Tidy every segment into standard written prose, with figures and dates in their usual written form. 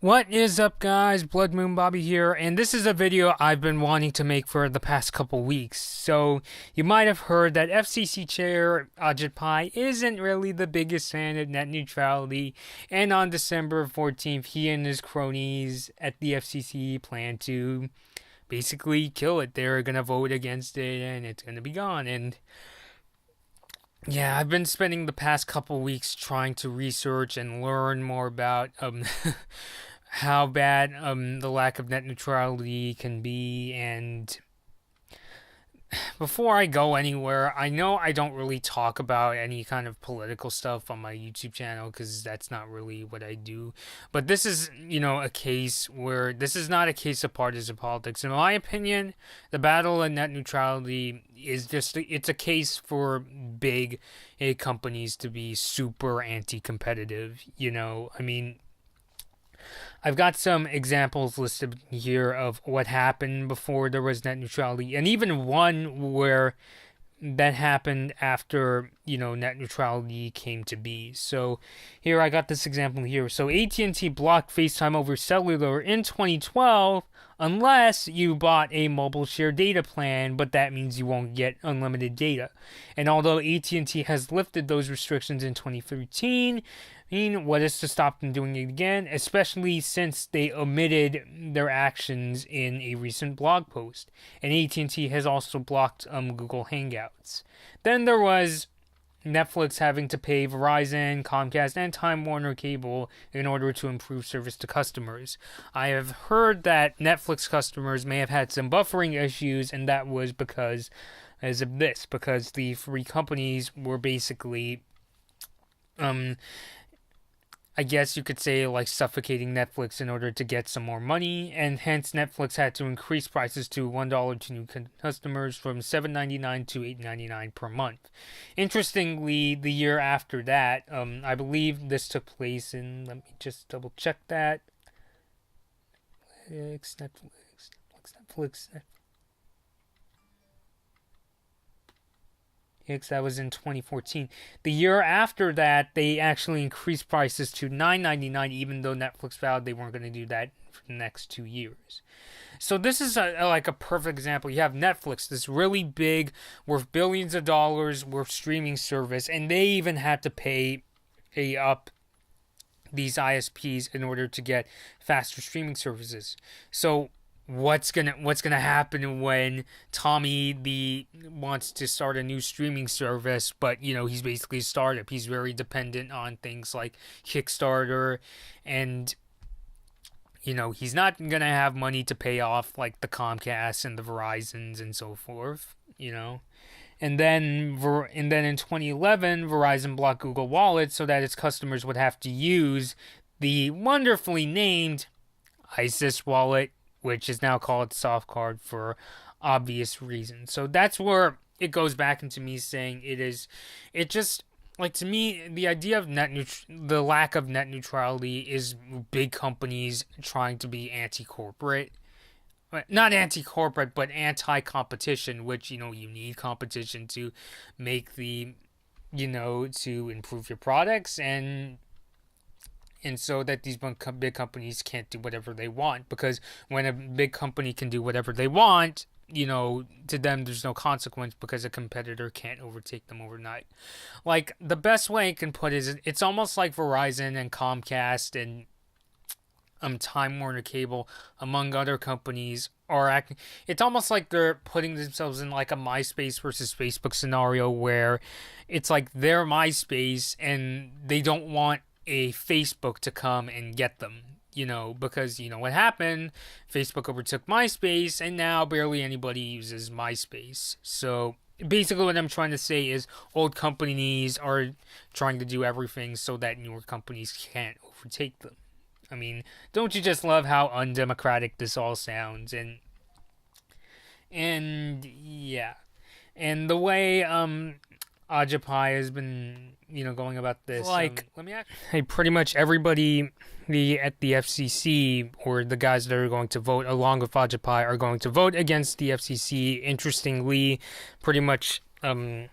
What is up, guys? Blood Moon Bobby here, and this is a video I've been wanting to make for the past couple weeks. So, you might have heard that FCC Chair Ajit Pai isn't really the biggest fan of net neutrality, and on December 14th, he and his cronies at the FCC plan to basically kill it. They're gonna vote against it, and it's gonna be gone. And yeah, I've been spending the past couple weeks trying to research and learn more about how bad the lack of net neutrality can be. And before I go anywhere, I know I don't really talk about any kind of political stuff on my YouTube channel because that's not really what I do. But this is, a case where this is not a case of partisan politics. In my opinion, the battle of net neutrality is it's a case for big companies to be super anti-competitive. I've got some examples listed here of what happened before there was net neutrality, and even one where that happened after, net neutrality came to be. So here I got this example here. So AT&T blocked FaceTime over cellular in 2012 unless you bought a mobile share data plan, but that means you won't get unlimited data. And although AT&T has lifted those restrictions in 2013, what is to stop them doing it again, especially since they omitted their actions in a recent blog post. And AT&T has also blocked Google Hangouts. Then there was Netflix having to pay Verizon, Comcast, and Time Warner Cable in order to improve service to customers. I have heard that Netflix customers may have had some buffering issues, and that was because the three companies were basically I guess you could say like suffocating Netflix in order to get some more money, and hence Netflix had to increase prices to $1 to new customers from $7.99 to $8.99 per month. Interestingly, the year after that, I believe this took place in, let me just double check that. Netflix. That was in 2014. The year after that, they actually increased prices to $9.99, even though Netflix vowed they weren't going to do that for the next 2 years. So this is a perfect example. You have Netflix, this really big, worth billions of dollars, worth streaming service, and they even had to pay up these ISPs in order to get faster streaming services. So what's gonna happen when Tommy wants to start a new streaming service, but he's basically a startup. He's very dependent on things like Kickstarter, and he's not gonna have money to pay off like the Comcast and the Verizons and so forth. And then in 2011, Verizon blocked Google Wallet so that its customers would have to use the wonderfully named ISIS wallet, which is now called Softcard for obvious reasons. So that's where it goes back into me saying to me, the idea of the lack of net neutrality is big companies trying to be anti-corporate. Not anti-corporate, but anti-competition, which, you need competition to make to improve your products and so that these big companies can't do whatever they want. Because when a big company can do whatever they want, to them there's no consequence because a competitor can't overtake them overnight. Like, the best way I can put it is it's almost like Verizon and Comcast and Time Warner Cable, among other companies, are acting. It's almost like they're putting themselves in like a MySpace versus Facebook scenario where it's like they're MySpace and they don't want a Facebook to come and get them, because what happened, Facebook overtook MySpace and now barely anybody uses MySpace. So basically what I'm trying to say is old companies are trying to do everything so that newer companies can't overtake them. I mean, don't you just love how undemocratic this all sounds? And yeah. And the way Ajit Pai has been, going about this. Pretty much everybody at the FCC, or the guys that are going to vote along with Ajit Pai, are going to vote against the FCC. Interestingly, pretty much, look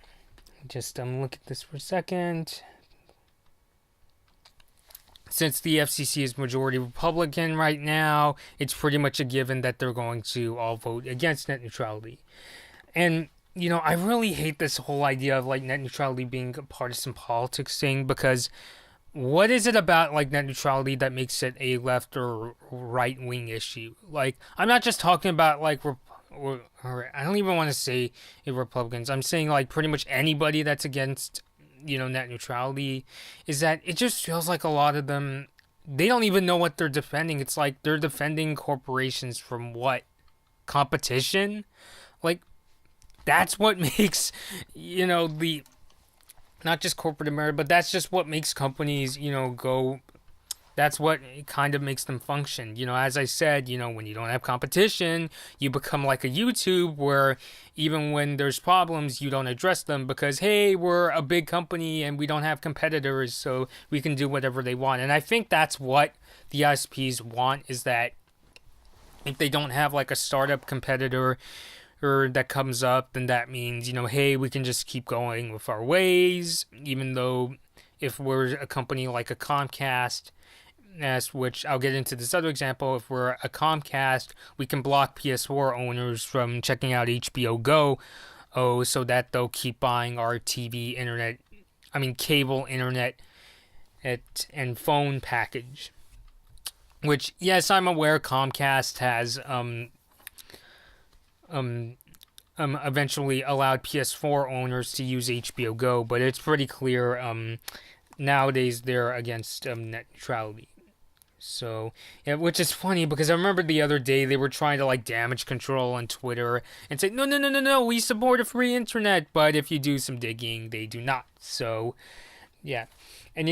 at this for a second. since the FCC is majority Republican right now, it's pretty much a given that they're going to all vote against net neutrality. And I really hate this whole idea of like net neutrality being a partisan politics thing, because what is it about like net neutrality that makes it a left or right wing issue? Like, I'm not just talking about like or I don't even want to say Republicans. I'm saying like pretty much anybody that's against net neutrality, is that it just feels like a lot of them, they don't even know what they're defending. It's like they're defending corporations from what? Competition? Like, that's what makes the not just corporate America, but that's just what makes companies go. That's what kind of makes them function. As I said, when you don't have competition, you become like a YouTube where even when there's problems, you don't address them because, hey, we're a big company and we don't have competitors, so we can do whatever they want. And I think that's what the ISPs want, is that if they don't have like a startup competitor or that comes up, then that means, hey, we can just keep going with our ways, even though if we're a company like a Comcast, as which I'll get into this other example, if we're a Comcast, we can block PS4 owners from checking out HBO Go, so that they'll keep buying our cable internet and phone package. Which, yes, I'm aware Comcast has eventually allowed PS4 owners to use HBO Go, but it's pretty clear nowadays they're against net neutrality. So, yeah, which is funny because I remember the other day they were trying to like damage control on Twitter and say, no, we support a free internet, but if you do some digging, they do not. So, yeah. And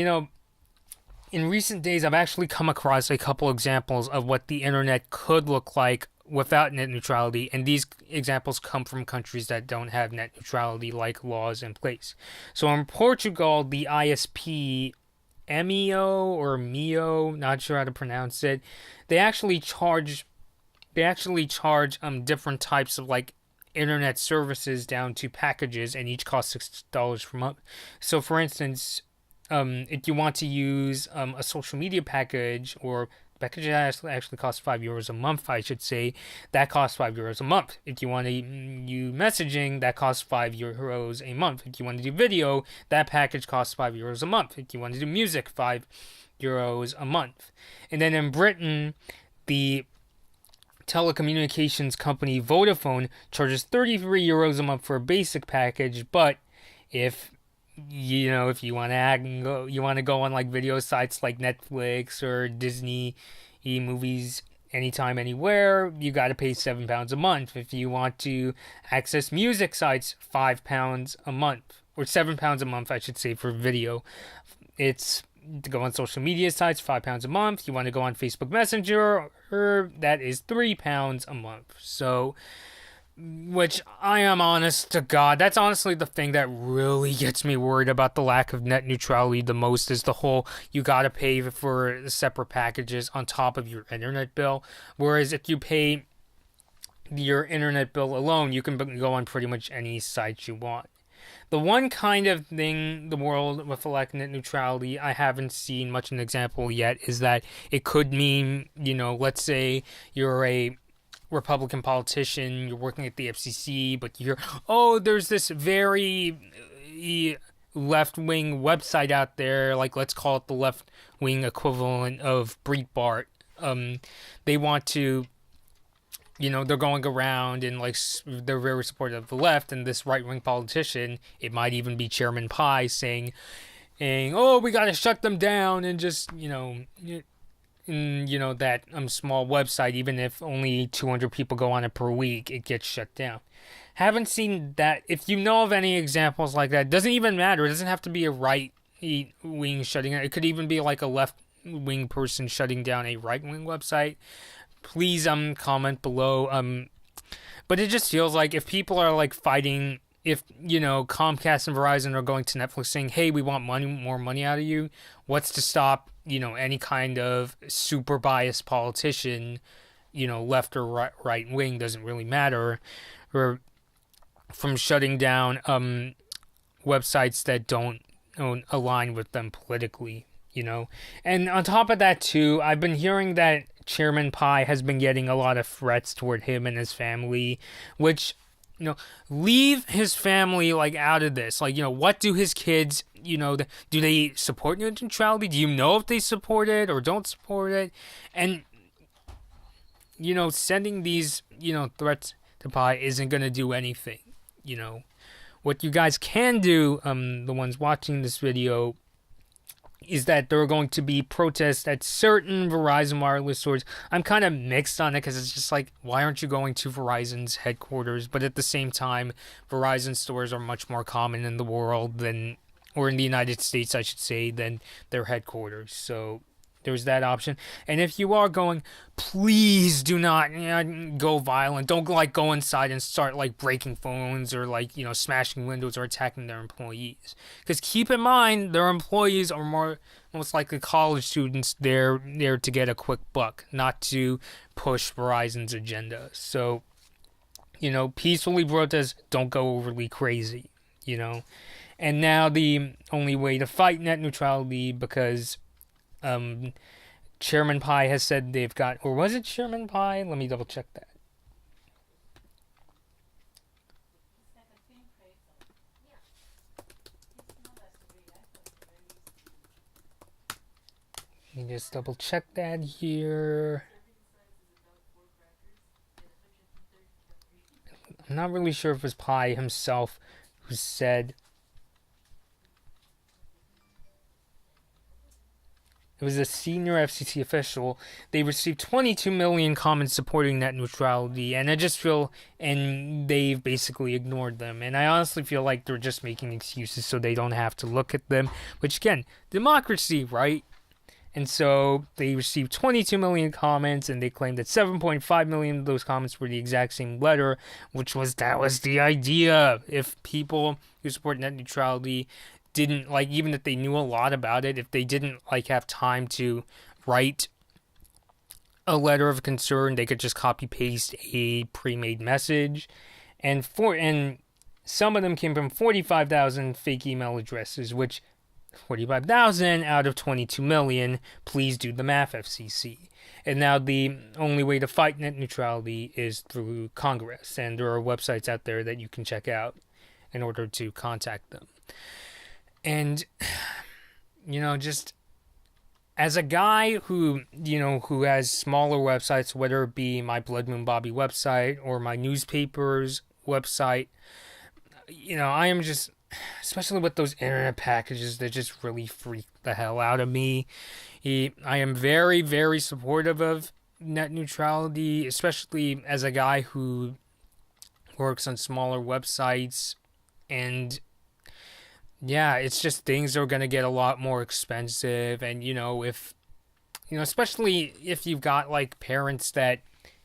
in recent days, I've actually come across a couple examples of what the internet could look like without net neutrality, and these examples come from countries that don't have net neutrality like laws in place. So in Portugal, the ISP MEO or MEO, not sure how to pronounce it, they actually charge different types of like internet services down to packages, and each costs $6 per month. So for instance, if you want to use a social media package, or package that actually costs €5 a month, I should say, that costs €5 a month. If you want to use messaging, that costs €5 a month. If you want to do video, that package costs €5 a month. If you want to do music, €5 a month. And then in Britain, the telecommunications company Vodafone charges €33 a month for a basic package, but if you want to go on like video sites like Netflix or Disney movies anytime, anywhere, you got to pay £7 a month. If you want to access music sites, £5 a month, or £7 a month, I should say, for video. It's to go on social media sites, £5 a month. You want to go on Facebook Messenger, that is £3 a month. So, which I am honest to God, that's honestly the thing that really gets me worried about the lack of net neutrality the most, is the whole you gotta pay for separate packages on top of your internet bill. Whereas if you pay your internet bill alone, you can go on pretty much any site you want. The one kind of thing the world with net neutrality I haven't seen much of an example yet is that it could mean, let's say you're a Republican politician, you're working at the FCC, but there's this very left-wing website out there, like let's call it the left-wing equivalent of Breitbart. They want to, they're going around and like they're very supportive of the left, and this right-wing politician, it might even be Chairman Pai, saying, oh, we got to shut them down and just, that small website, even if only 200 people go on it per week, it gets shut down. Haven't seen that. If you know of any examples like that, it doesn't even matter. It doesn't have to be a right wing shutting down. It could even be like a left wing person shutting down a right wing website. Please comment below. But it just feels like if people are like fighting, if Comcast and Verizon are going to Netflix saying, hey, we want more money out of you, what's to stop any kind of super biased politician, left or right wing, doesn't really matter, or from shutting down websites that don't align with them politically. And on top of that, too, I've been hearing that Chairman Pai has been getting a lot of threats toward him and his family, which, leave his family, like, out of this. Like, what do his kids, do they support neutrality? Do you know if they support it or don't support it? And, sending these, threats to Pai isn't going to do anything, What you guys can do, the ones watching this video, is that there are going to be protests at certain Verizon wireless stores. I'm kind of mixed on it because it's just like, why aren't you going to Verizon's headquarters? But at the same time, Verizon stores are much more common in the world than, or in the United States, I should say, than their headquarters. So there's that option. And if you are going, please do not go violent. Don't go inside and start breaking phones or smashing windows or attacking their employees. Because keep in mind, their employees are most likely college students there to get a quick buck, not to push Verizon's agenda. So, peacefully protest. Don't go overly crazy. And now the only way to fight net neutrality, because Chairman Pai has said they've got, or was it Chairman Pai? Let me double check that. Let me just double check that here. I'm not really sure if it was Pai himself who said. It was a senior FCC official. They received 22 million comments supporting net neutrality, and and they've basically ignored them. And I honestly feel like they're just making excuses so they don't have to look at them. Which again, democracy, right? And so they received 22 million comments, and they claimed that 7.5 million of those comments were the exact same letter, that was the idea. If people who support net neutrality didn't even if they knew a lot about it, if they didn't have time to write a letter of concern, they could just copy paste a pre-made message. And some of them came from 45,000 fake email addresses, which 45,000 out of 22 million. Please do the math, FCC. And now the only way to fight net neutrality is through Congress, and there are websites out there that you can check out in order to contact them. And, just as a guy who has smaller websites, whether it be my Blood Moon Bobby website or my newspaper's website, I am just, especially with those internet packages that just really freak the hell out of me. I am very, very supportive of net neutrality, especially as a guy who works on smaller websites. And yeah, it's just things are going to get a lot more expensive. And, especially if you've got parents that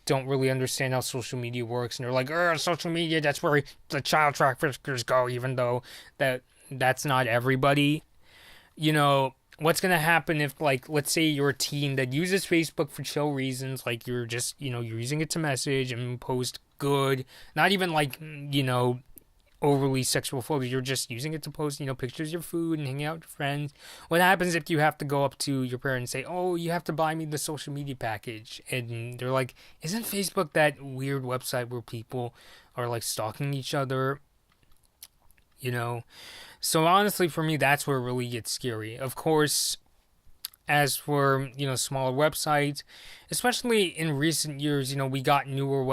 don't really understand how social media works, and they're like, social media, that's where the child traffickers go, even though that's not everybody. What's going to happen if, let's say you're a teen that uses Facebook for chill reasons, you're just, you're using it to message and post good, not even overly sexual photos. You're just using it to post, pictures of your food and hanging out with your friends. What happens if you have to go up to your parents and say, oh, you have to buy me the social media package? And they're like, isn't Facebook that weird website where people are stalking each other? So honestly, for me, that's where it really gets scary. Of course, as for, smaller websites, especially in recent years, we got newer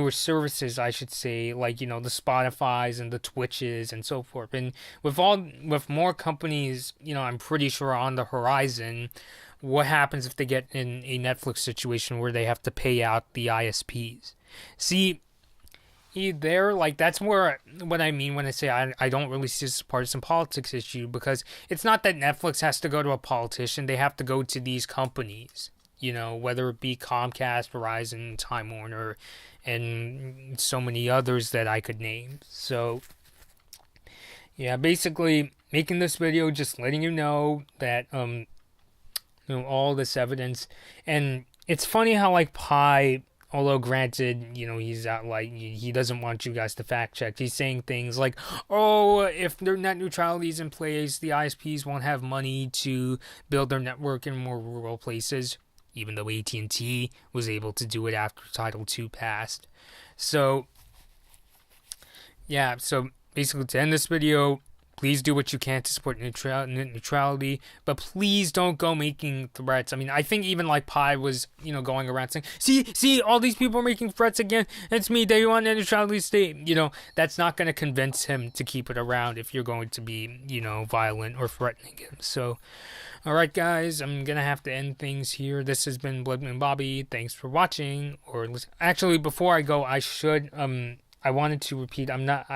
services, I should say, the Spotifys and the Twitches and so forth. And with more companies, I'm pretty sure on the horizon, what happens if they get in a Netflix situation where they have to pay out the ISPs? See, that's where what I mean when I say I don't really see this as a partisan politics issue, because it's not that Netflix has to go to a politician. They have to go to these companies, whether it be Comcast, Verizon, Time Warner, and so many others that I could name. So, yeah, basically making this video, just letting you know that, all this evidence. And it's funny how, Pi Although granted, he's out like he doesn't want you guys to fact check. He's saying things like, "Oh, if their net neutrality is in place, the ISPs won't have money to build their network in more rural places." Even though AT&T was able to do it after Title II passed. So, yeah. So basically, to end this video, please do what you can to support neutrality, but please don't go making threats. I mean, I think even like Pi was, going around saying, see, all these people are making threats again. It's me. They want a neutrality state. That's not going to convince him to keep it around if you're going to be, violent or threatening him. So, all right, guys, I'm going to have to end things here. This has been Blood Moon Bobby. Thanks for watching or listen. Actually, before I go, I should, I wanted to repeat, I'm not,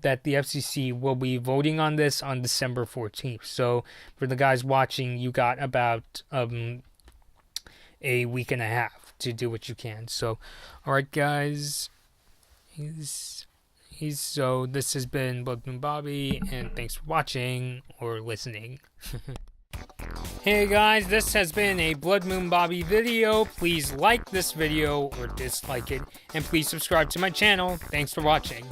that the FCC will be voting on this on December 14th. So for the guys watching, you got about a week and a half to do what you can. So, all right, guys. So this has been Blood Moon Bobby, and thanks for watching or listening. Hey guys, this has been a Blood Moon Bobby video. Please like this video or dislike it, and please subscribe to my channel. Thanks for watching.